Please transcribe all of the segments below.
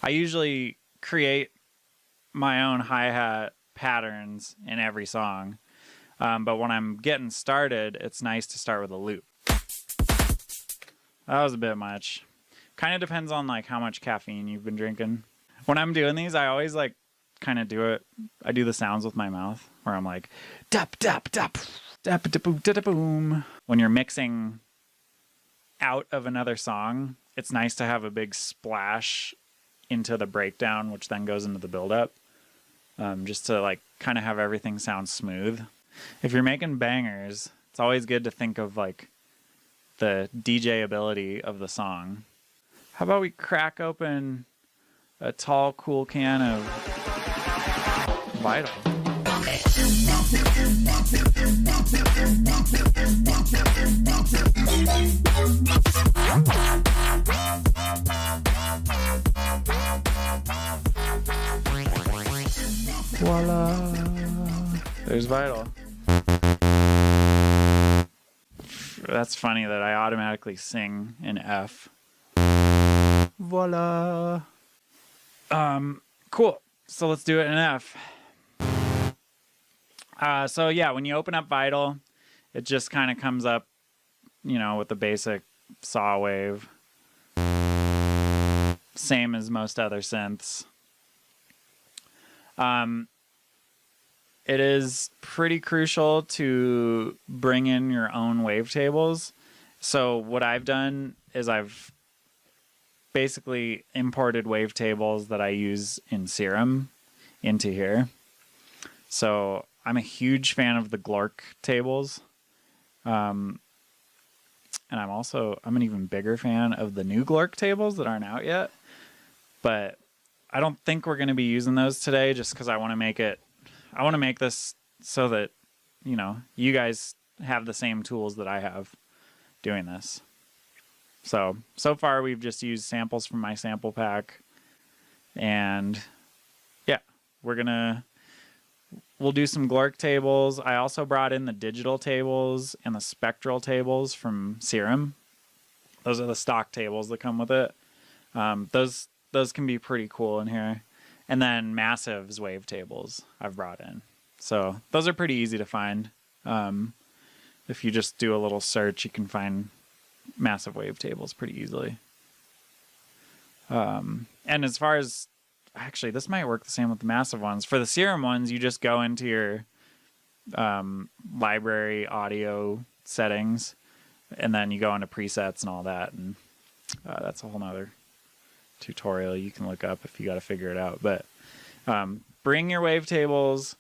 I usually create my own hi-hat patterns in every song. But when I'm getting started, it's nice to start with a loop. That was a bit much. Kind of depends on like how much caffeine you've been drinking. When I'm doing these, I always like kind of do it. I do the sounds with my mouth where I'm like, dap, dap, dap, dap, dap, boom, dap, boom. When you're mixing out of another song, it's nice to have a big splash into the breakdown, which then goes into the build-up, just to like kind of have everything sound smooth. If you're making bangers, it's always good to think of like the DJ ability of the song. How about we crack open a tall, cool can of Vital? Voila! There's Vital. That's funny that I automatically sing in F. Voila! Cool. So let's do it in F. So yeah, when you open up Vital, it just kind of comes up, you know, with the basic saw wave. Same as most other synths. It is pretty crucial to bring in your own wavetables. So what I've done is I've basically imported wavetables that I use in Serum into here. So I'm a huge fan of the Glork tables. And I'm an even bigger fan of the new Glork tables that aren't out yet. But I don't think we're going to be using those today just because I want to make this so that, you know, you guys have the same tools that I have doing this. So far we've just used samples from my sample pack. And yeah, we'll do some Glork tables. I also brought in the digital tables and the spectral tables from Serum. Those are the stock tables that come with it. Those can be pretty cool in here. And then Massive's wavetables I've brought in. So those are pretty easy to find. If you just do a little search, you can find Massive wavetables pretty easily. And as far as, actually, this might work the same with the Massive ones. For the Serum ones, you just go into your library audio settings, and then you go into presets and all that. And that's a whole nother tutorial you can look up if you got to figure it out. But bring your wavetables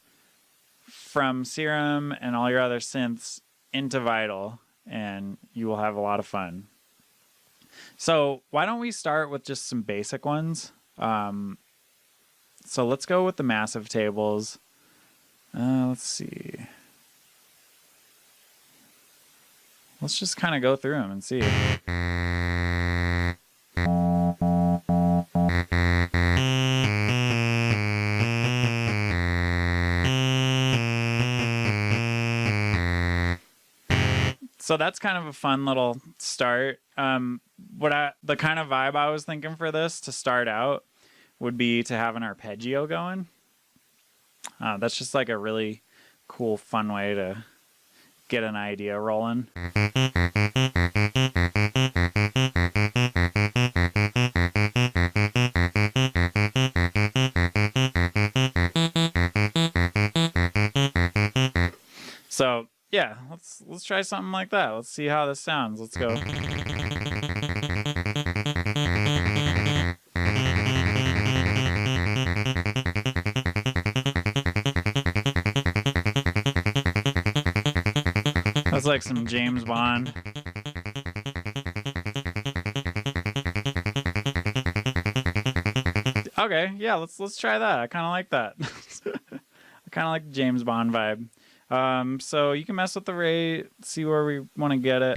from Serum and all your other synths into Vital, and you will have a lot of fun. So why don't we start with just some basic ones? So let's go with the Massive tables. Let's see. Let's just kind of go through them and see. So that's kind of a fun little start. The kind of vibe I was thinking for this to start out would be to have an arpeggio going. That's just like a really cool, fun way to get an idea rolling. So yeah, let's try something like that. Let's see how this sounds. Let's go. That's like some James Bond. Okay, yeah, let's try that. I kind of like that. I kind of like the James Bond vibe. So you can mess with the rate, see where we want to get it.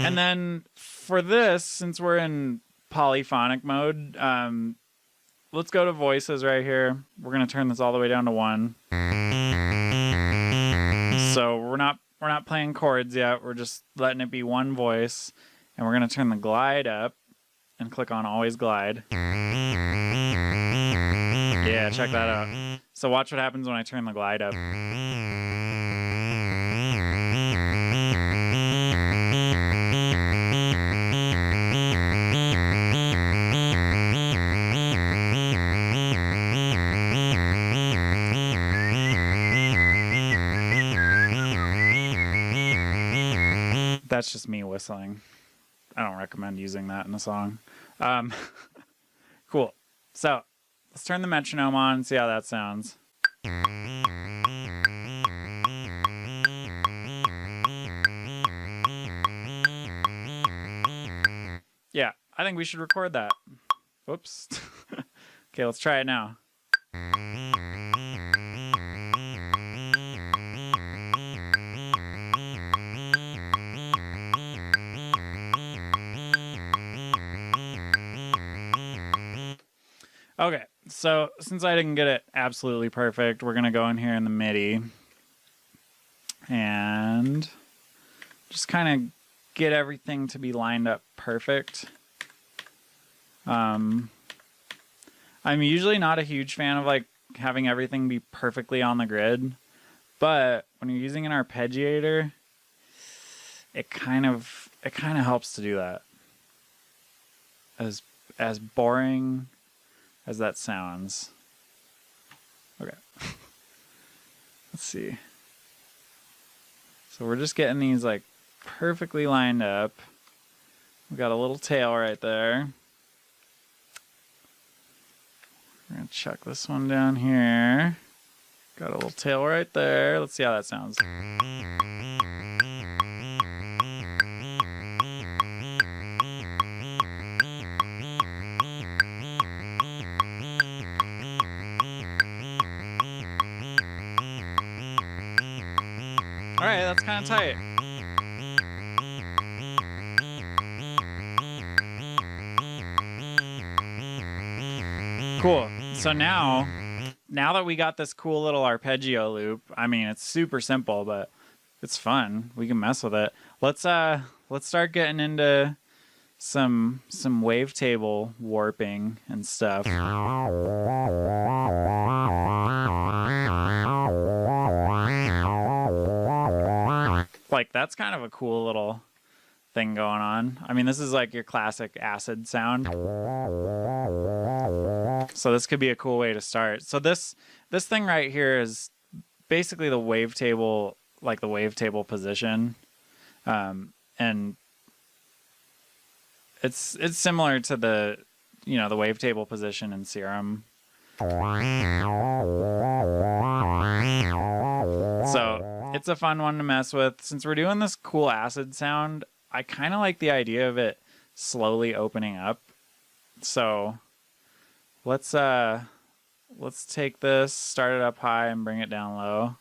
And then for this, since we're in polyphonic mode, let's go to voices right here. We're going to turn this all the way down to 1. So we're not playing chords yet. We're just letting it be one voice, and we're gonna turn the glide up and click on always glide. Yeah, check that out. So watch what happens when I turn the glide up. That's just me whistling. I don't recommend using that in a song. Cool. So let's turn the metronome on and see how that sounds. Yeah, I think we should record that. Whoops. Okay, let's try it now. Okay, so since I didn't get it absolutely perfect, we're going to go in here in the MIDI and just kind of get everything to be lined up perfect. I'm usually not a huge fan of like having everything be perfectly on the grid, but when you're using an arpeggiator, it kind of helps to do that. As boring as that sounds. Okay. Let's see. So we're just getting these like perfectly lined up. We got a little tail right there. We're gonna chuck this one down here. Got a little tail right there. Let's see how that sounds. Alright, that's kind of tight. Cool. So now that we got this cool little arpeggio loop, I mean, it's super simple, but it's fun. We can mess with it. Let's start getting into some wavetable warping and stuff. Like, that's kind of a cool little thing going on. I mean, this is like your classic acid sound. So this could be a cool way to start. So this thing right here is basically the wavetable, like the wavetable position. And it's similar to the, the wavetable position in Serum. So it's a fun one to mess with. Since we're doing this cool acid sound, I kind of like the idea of it slowly opening up. So let's take this, start it up high and bring it down low.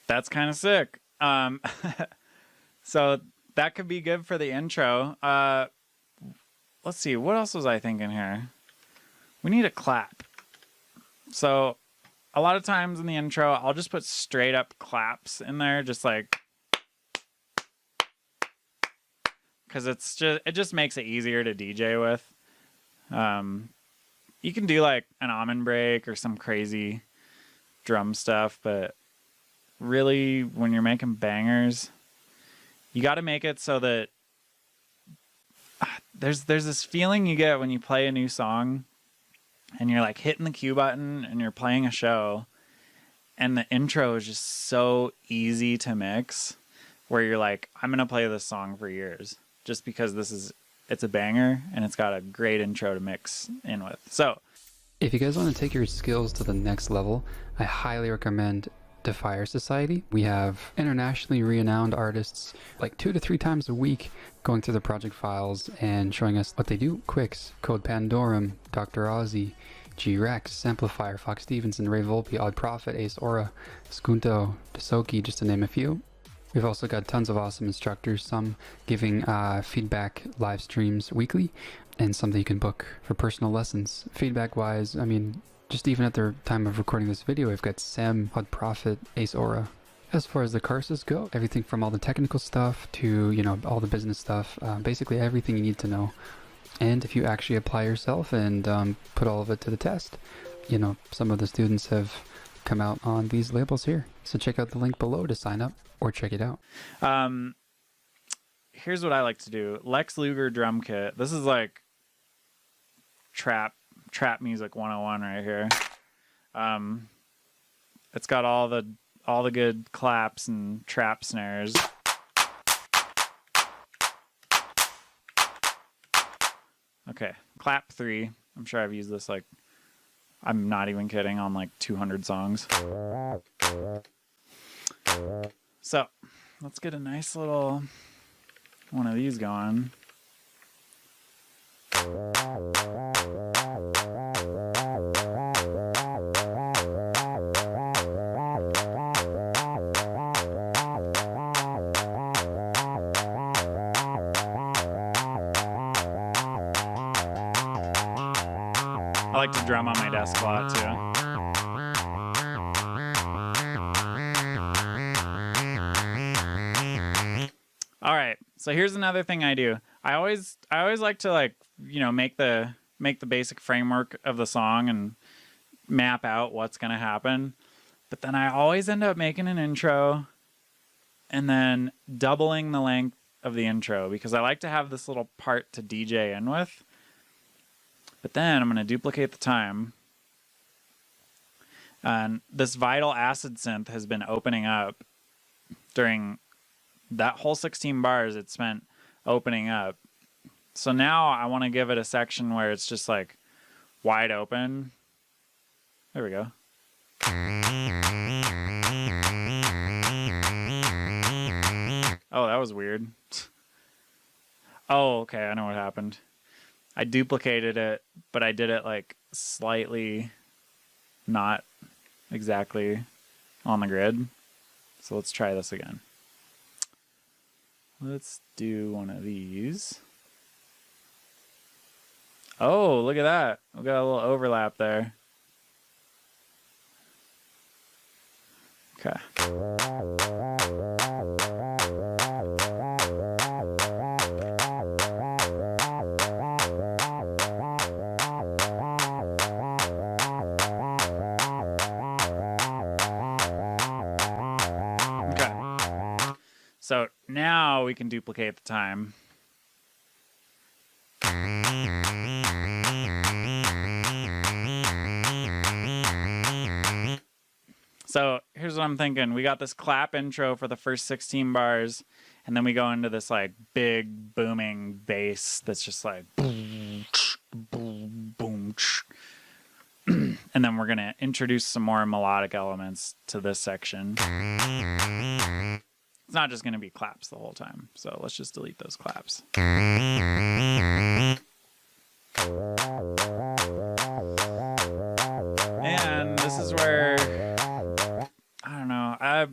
That's kind of sick. So that could be good for the intro. Let's see, what else was I thinking here? We need a clap. So a lot of times in the intro, I'll just put straight up claps in there, just like, because it just makes it easier to DJ with. You can do like an almond break or some crazy drum stuff, but really, when you're making bangers, you got to make it so that there's this feeling you get when you play a new song and you're like hitting the cue button and you're playing a show and the intro is just so easy to mix, where you're like, I'm gonna play this song for years just because it's a banger and it's got a great intro to mix in with. So if you guys want to take your skills to the next level, I highly recommend Defier Society. We have internationally renowned artists like 2 to 3 times a week going through the project files and showing us what they do. Quicks, Code Pandorum, Dr. Ozzy, G-Rex, Samplifier, Fox Stevenson, Ray Volpe, Odd Prophet, Ace Aura, Skunto, Desoki, just to name a few. We've also got tons of awesome instructors, some giving feedback live streams weekly, and some that you can book for personal lessons. Feedback-wise, I mean, just even at the time of recording this video, we've got Sam, Odd Prophet, Ace Aura. As far as the courses go, everything from all the technical stuff to, you know, all the business stuff, basically everything you need to know. And if you actually apply yourself and put all of it to the test, you know, some of the students have come out on these labels here. So check out the link below to sign up or check it out. Here's what I like to do. Lex Luger drum kit. This is like trap music 101 right here. It's got all the good claps and trap snares. Okay, clap 3. I'm sure I've used this like, I'm not even kidding, on like 200 songs. So let's get a nice little one of these going. I like to drum on my desk a lot too. All right, so here's another thing I do. I always like to, like, you know, make the basic framework of the song and map out what's gonna happen. But then I always end up making an intro and then doubling the length of the intro because I like to have this little part to DJ in with. But then I'm going to duplicate the time. And this Vital Acid synth has been opening up during that whole 16 bars it spent opening up. So now I want to give it a section where it's just like wide open. There we go. Oh, that was weird. Oh, okay, I know what happened. I duplicated it, but I did it like slightly not exactly on the grid. So let's try this again. Let's do one of these. Oh, look at that. We got a little overlap there. Okay. So now we can duplicate the time. So here's what I'm thinking. We got this clap intro for the first 16 bars, and then we go into this like big booming bass that's just like boom, boom, boom. And then we're going to introduce some more melodic elements to this section. It's not just going to be claps the whole time. So let's just delete those claps. And this is where, I don't know, I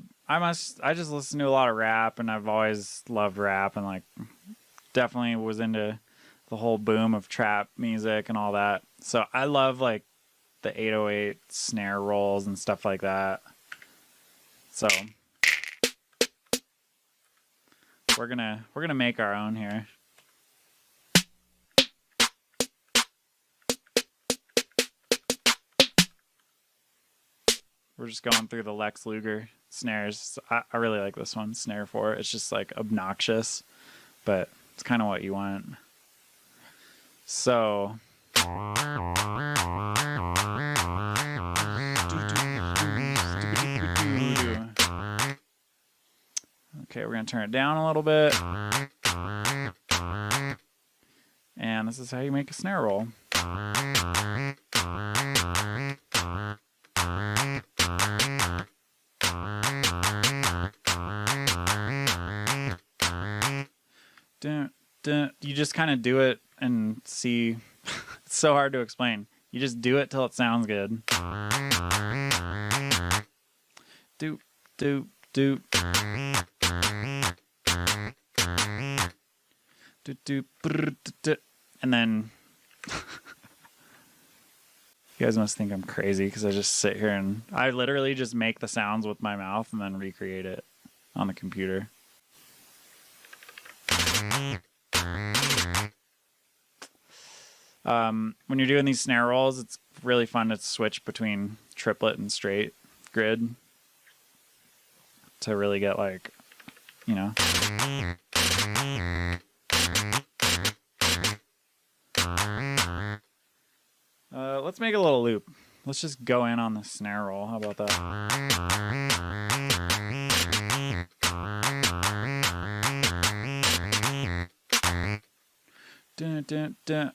just listen to a lot of rap, and I've always loved rap, and like definitely was into the whole boom of trap music and all that. So I love like the 808 snare rolls and stuff like that. So we're gonna make our own here. We're just going through the Lex Luger snares. I really like this one, snare 4. It's just like obnoxious, but it's kind of what you want. So okay, we're going to turn it down a little bit. And this is how you make a snare roll. You just kind of do it and see. It's so hard to explain. You just do it till it sounds good. Do, do, do. Do, do, brr, do, do. And then you guys must think I'm crazy because I just sit here and I literally just make the sounds with my mouth and then recreate it on the computer. When you're doing these snare rolls, it's really fun to switch between triplet and straight grid to really get like, you know. Let's make a little loop. Let's just go in on the snare roll. How about that? Dun, dun, dun.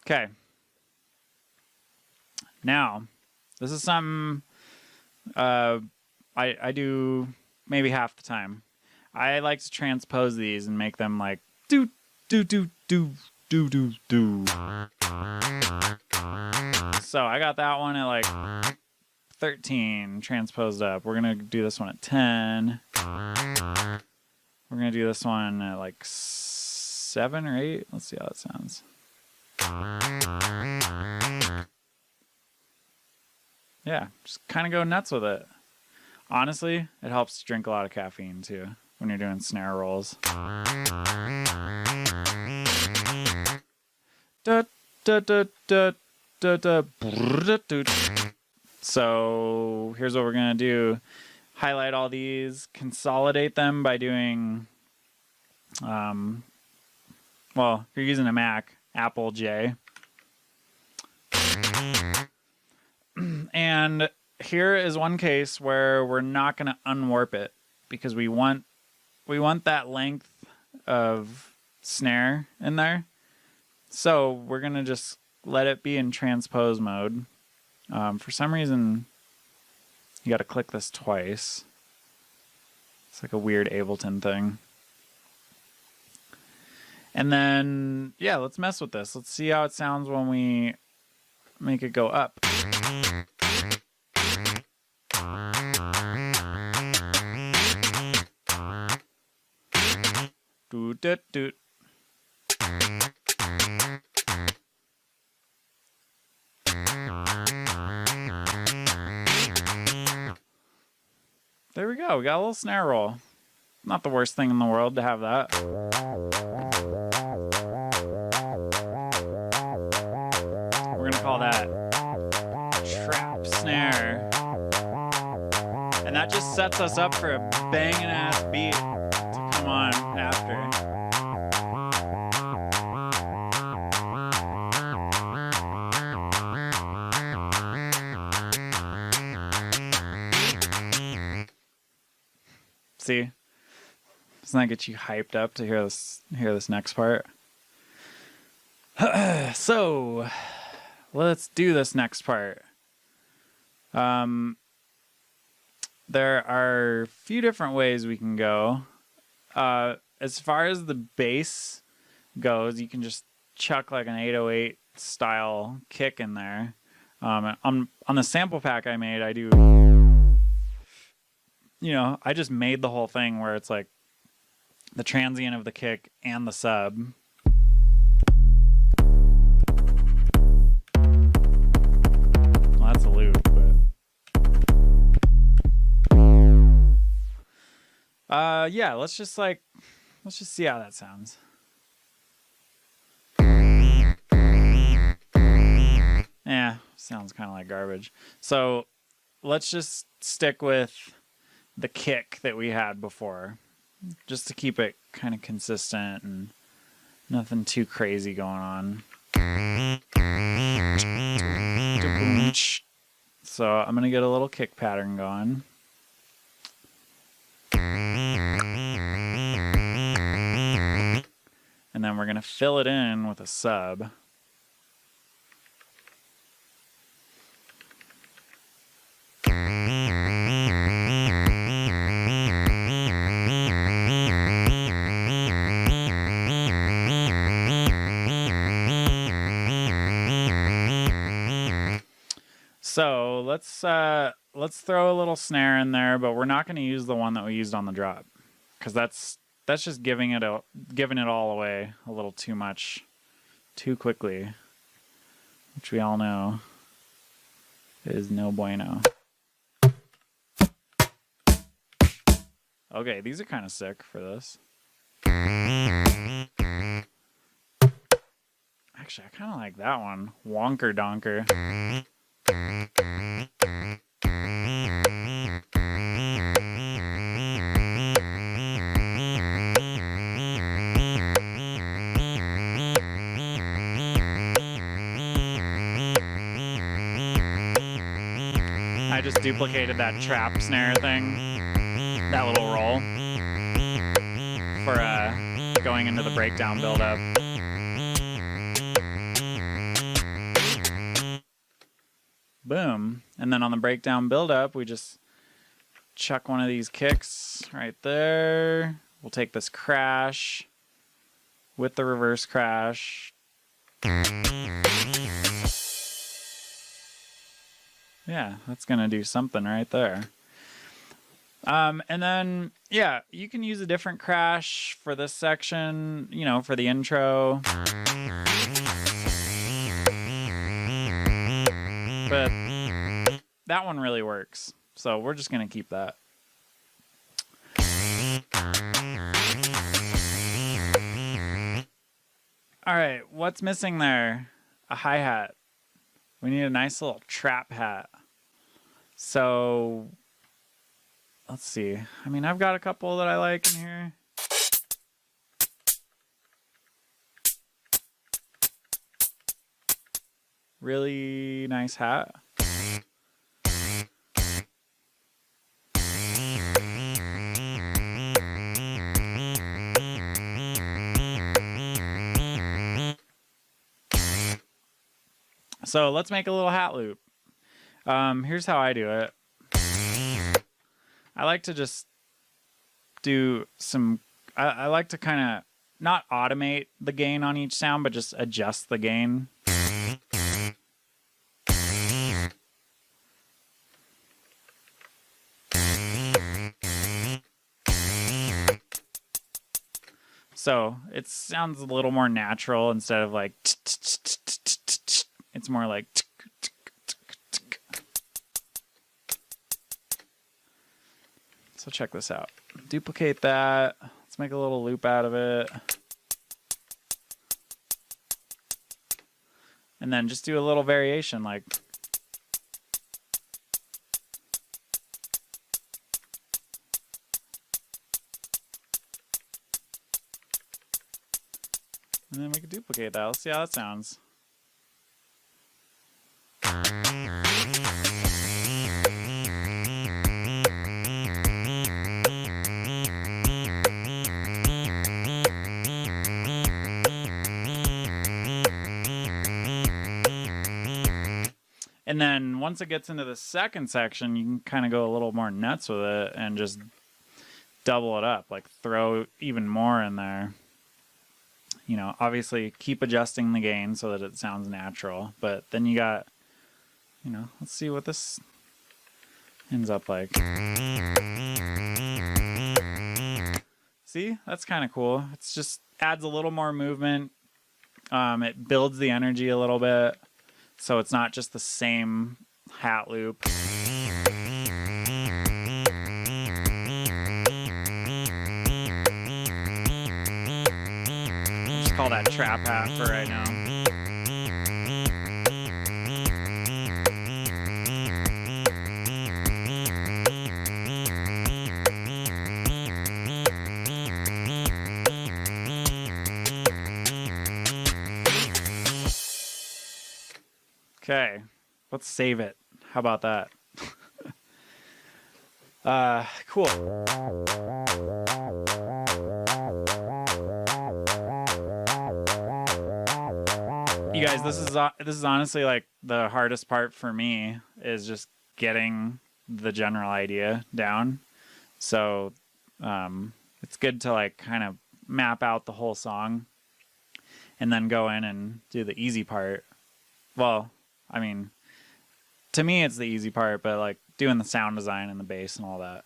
Okay. Now, this is something I do maybe half the time. I like to transpose these and make them like do do do do do do do. So I got that one at like 13 transposed up. We're gonna do this one at 10. We're gonna do this one at like 7 or 8. Let's see how it sounds. Yeah, just kind of go nuts with it. Honestly, it helps to drink a lot of caffeine too when you're doing snare rolls. Da, da, da, da, da, da, da. So here's what we're gonna do. Highlight all these, consolidate them by doing, well, if you're using a Mac, Apple J. And here is one case where we're not going to unwarp it because we want that length of snare in there. So we're going to just let it be in transpose mode. For some reason, you got to click this twice. It's like a weird Ableton thing. And then, yeah, let's mess with this. Let's see how it sounds when we make it go up. Doot, doot, doot. There we go. We got a little snare roll. Not the worst thing in the world to have that. We're gonna call that trap snare. And that just sets us up for a banging ass beat to come on after. See? Doesn't that get you hyped up to hear this next part? So, let's do this next part. There are a few different ways we can go. As far as the bass goes, you can just chuck like an 808 style kick in there. On the sample pack I made, I do, you know, I just made the whole thing where it's like the transient of the kick and the sub. Well, that's a loop, but yeah, let's just see how that sounds. Yeah, sounds kind of like garbage. So let's just stick with the kick that we had before, just to keep it kind of consistent and nothing too crazy going on. So I'm gonna get a little kick pattern going. And then we're gonna fill it in with a sub. So let's throw a little snare in there, but we're not going to use the one that we used on the drop, because that's just giving it all away a little too much, too quickly, which we all know is no bueno. Okay, these are kind of sick for this. Actually, I kind of like that one. Wonker Donker. I just duplicated that trap snare thing, that little roll, for going into the breakdown build-up. Boom. And then on the breakdown build-up, we just chuck one of these kicks right there. We'll take this crash with the reverse crash. Yeah, that's going to do something right there. And then, yeah, you can use a different crash for this section, you know, for the intro. But that one really works, so we're just going to keep that. All right, what's missing there? A hi-hat. We need a nice little trap hat. So, let's see. I mean, I've got a couple that I like in here. Really nice hat. So let's make a little hat loop. Here's how I do it. I like to just do some... I like to kind of not automate the gain on each sound, but just adjust the gain. So it sounds a little more natural instead of like... It's more like... So check this out. Duplicate that. Let's make a little loop out of it. And then just do a little variation like... And then we can duplicate that. Let's see how that sounds. And then once it gets into the second section, you can kind of go a little more nuts with it and just double it up, like throw even more in there. You know, obviously keep adjusting the gain so that it sounds natural, but then you got, you know, let's see what this ends up like. See, that's kind of cool. It's just adds a little more movement. It builds the energy a little bit, so it's not just the same hat loop. Call that trap hat for right now. Okay, let's save it. How about that? Cool. You guys, this is honestly like the hardest part for me, is just getting the general idea down. So it's good to like kind of map out the whole song and then go in and do the easy part. Well, I mean, to me, it's the easy part, but like doing the sound design and the bass and all that,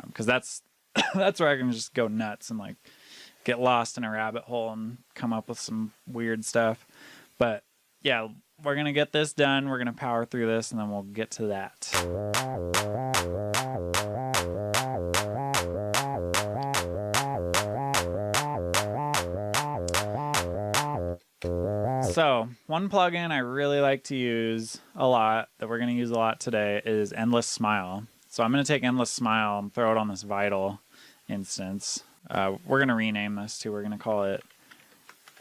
because that's that's where I can just go nuts and like get lost in a rabbit hole and come up with some weird stuff. But yeah, we're gonna get this done. We're gonna power through this, and then we'll get to that. So one plugin I really like to use a lot, that we're going to use a lot today, is Endless Smile. So I'm going to take Endless Smile and throw it on this Vital instance. We're going to rename this too. We're going to call it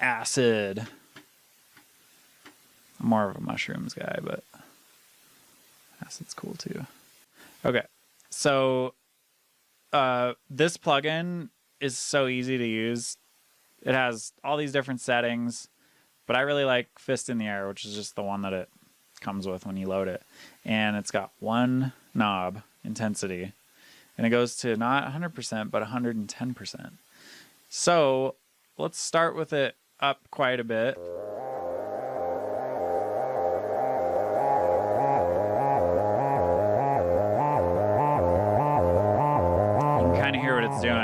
Acid. I'm more of a mushrooms guy, but acid's cool too. Okay, so this plugin is so easy to use. It has all these different settings, but I really like Fist in the Air, which is just the one that it comes with when you load it. And it's got one knob, intensity, and it goes to not 100%, but 110%. So let's start with it up quite a bit. You can kind of hear what it's doing.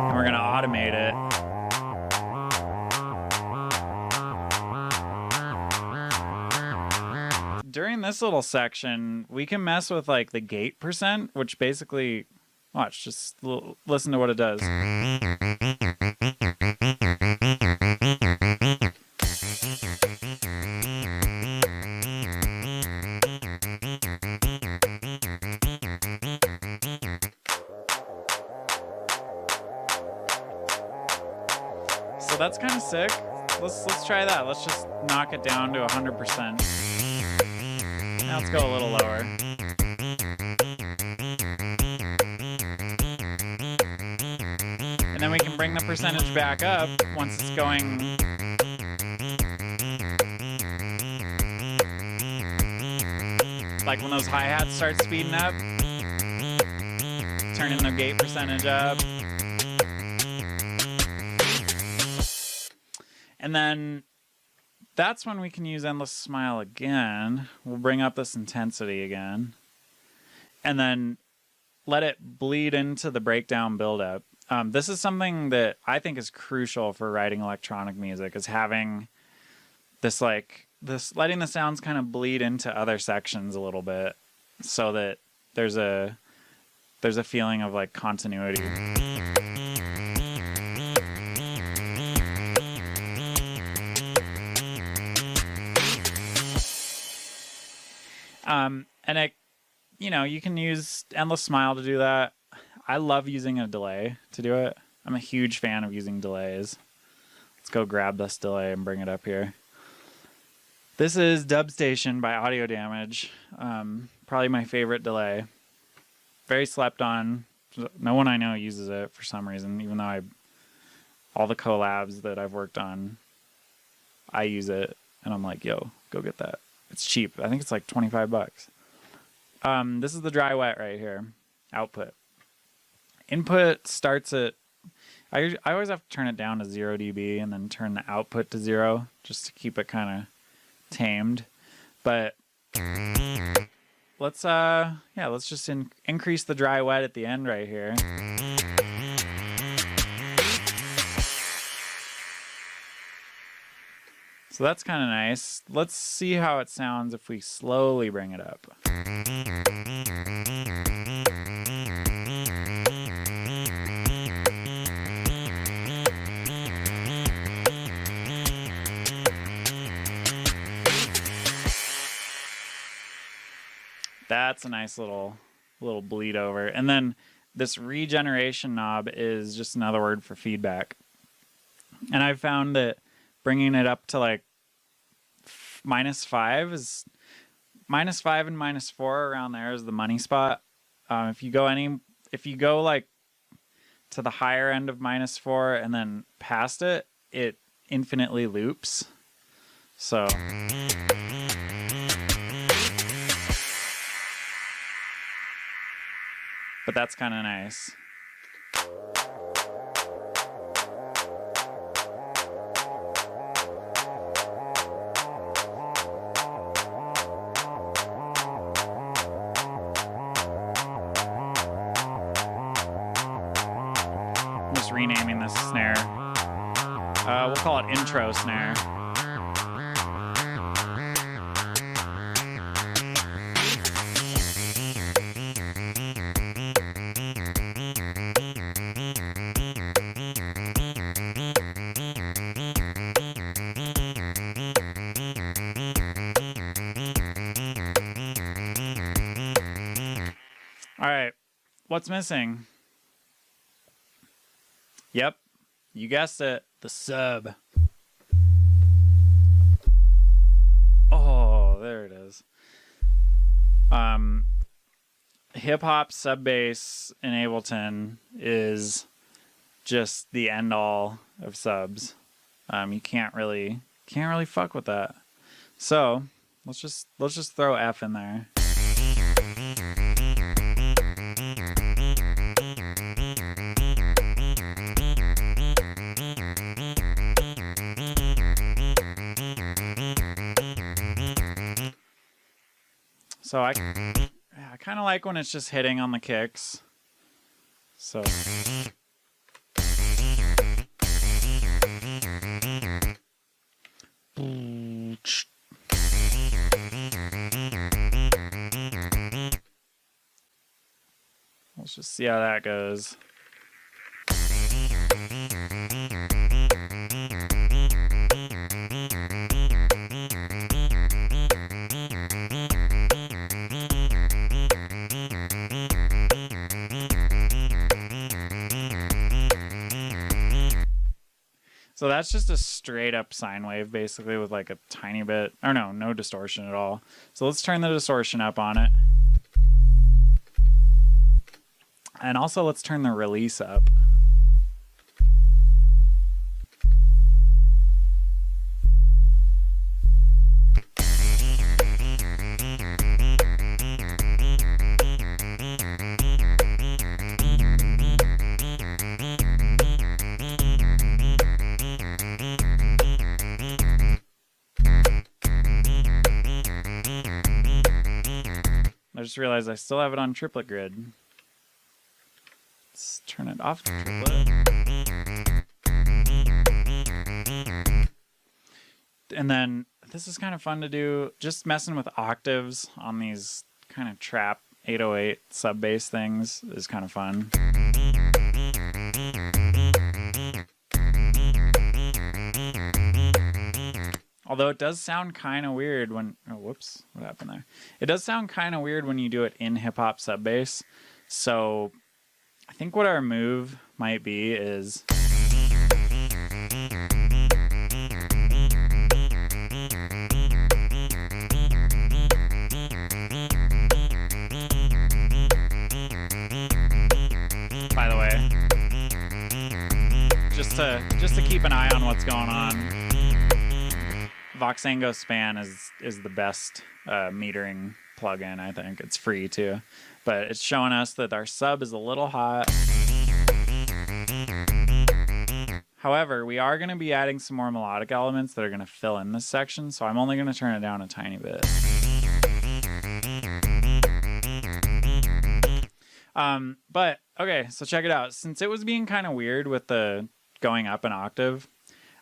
And we're going to automate it. During this little section, we can mess with like the gate percent, which basically, watch, just listen to what it does. So that's kind of sick. Let's try that. Let's just knock it down to 100%. Now let's go a little lower. And then we can bring the percentage back up once it's going. Like when those hi-hats start speeding up, turning the gate percentage up. And then that's when we can use Endless Smile again. We'll bring up this intensity again. And then let it bleed into the breakdown buildup. This is something that I think is crucial for writing electronic music, is having this letting the sounds kind of bleed into other sections a little bit, so that there's a feeling of like continuity. And it, you can use Endless Smile to do that. I love using a delay to do it. I'm a huge fan of using delays. Let's go grab this delay and bring it up here. This is Dub Station by Audio Damage. Probably my favorite delay. Very slept on. No one I know uses it for some reason, even though all the collabs that I've worked on, I use it. And I'm like, yo, go get that. It's cheap. I think it's like 25 bucks. This is the dry wet right here. Output. Input starts at, I always have to turn it down to 0 dB and then turn the output to 0 just to keep it kind of tamed. But let's just increase the dry wet at the end right here. So that's kind of nice. Let's see how it sounds if we slowly bring it up. That's a nice little bleed over. And then this regeneration knob is just another word for feedback. And I've found that bringing it up to like -5 is -5 and -4 around there is the money spot. If you go like to the higher end of -4 and then past it, it infinitely loops. So but that's kind of nice. renaming this snare. We'll call it intro snare. All right, what's missing? Yep, you guessed it, the sub. Oh, there it is. Hip hop sub bass in Ableton is just the end all of subs. You can't really fuck with that. So let's just throw F in there. So I kind of like when it's just hitting on the kicks. So let's just see how that goes. So that's just a straight up sine wave basically with like a tiny bit, or no distortion at all. So let's turn the distortion up on it. And also let's turn the release up. I just realized I still have it on triplet grid. Let's turn it off to triplet. And then this is kind of fun to do, just messing with octaves on these kind of trap 808 sub bass things is kind of fun. Although it does sound kind of weird when... Oh, whoops. What happened there? It does sound kind of weird when you do it in hip-hop sub bass. So I think what our move might be is... By the way, just to keep an eye on what's going on, Voxengo Span is the best metering plugin, I think. It's free too. But it's showing us that our sub is a little hot. However, we are going to be adding some more melodic elements that are going to fill in this section, so I'm only going to turn it down a tiny bit. But, okay, so check it out. Since it was being kind of weird with the going up an octave,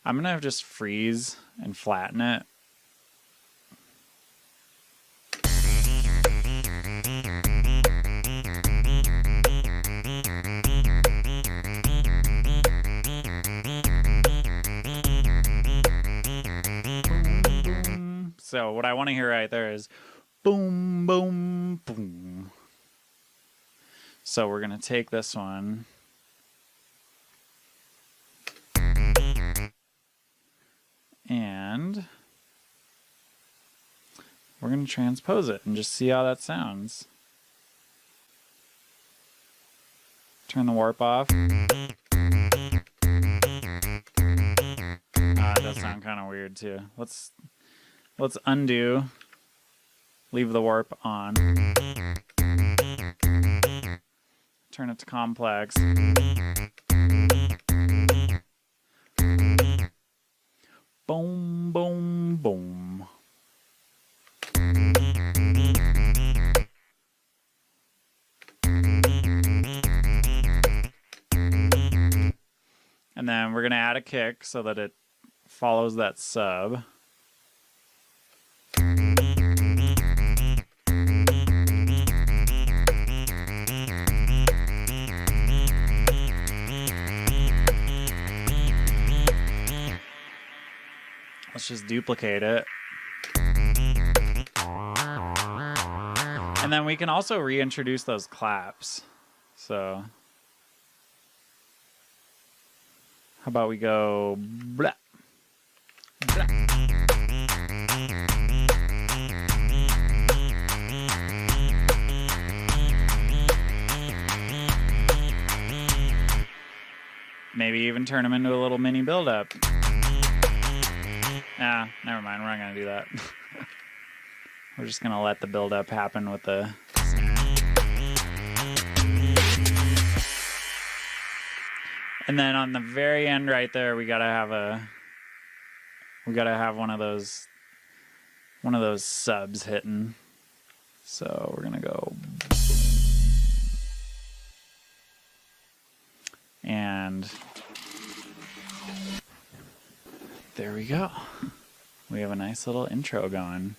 I'm going to just freeze and flatten it. So what I want to hear right there is boom, boom, boom. So we're going to take this one. And we're going to transpose it and just see how that sounds. Turn the warp off. It does sound kind of weird too. Let's undo. Leave the warp on. Turn it to complex. Boom, boom, boom. And then we're going to add a kick so that it follows that sub. Let's just duplicate it. And then we can also reintroduce those claps. So how about we go blah, blah. Maybe even turn them into a little mini build-up. Nah, never mind. We're not going to do that. We're just going to let the build-up happen with the snare. And then on the very end right there, we got to have one of those subs hitting. So we're going to go. And there we go. We have a nice little intro going.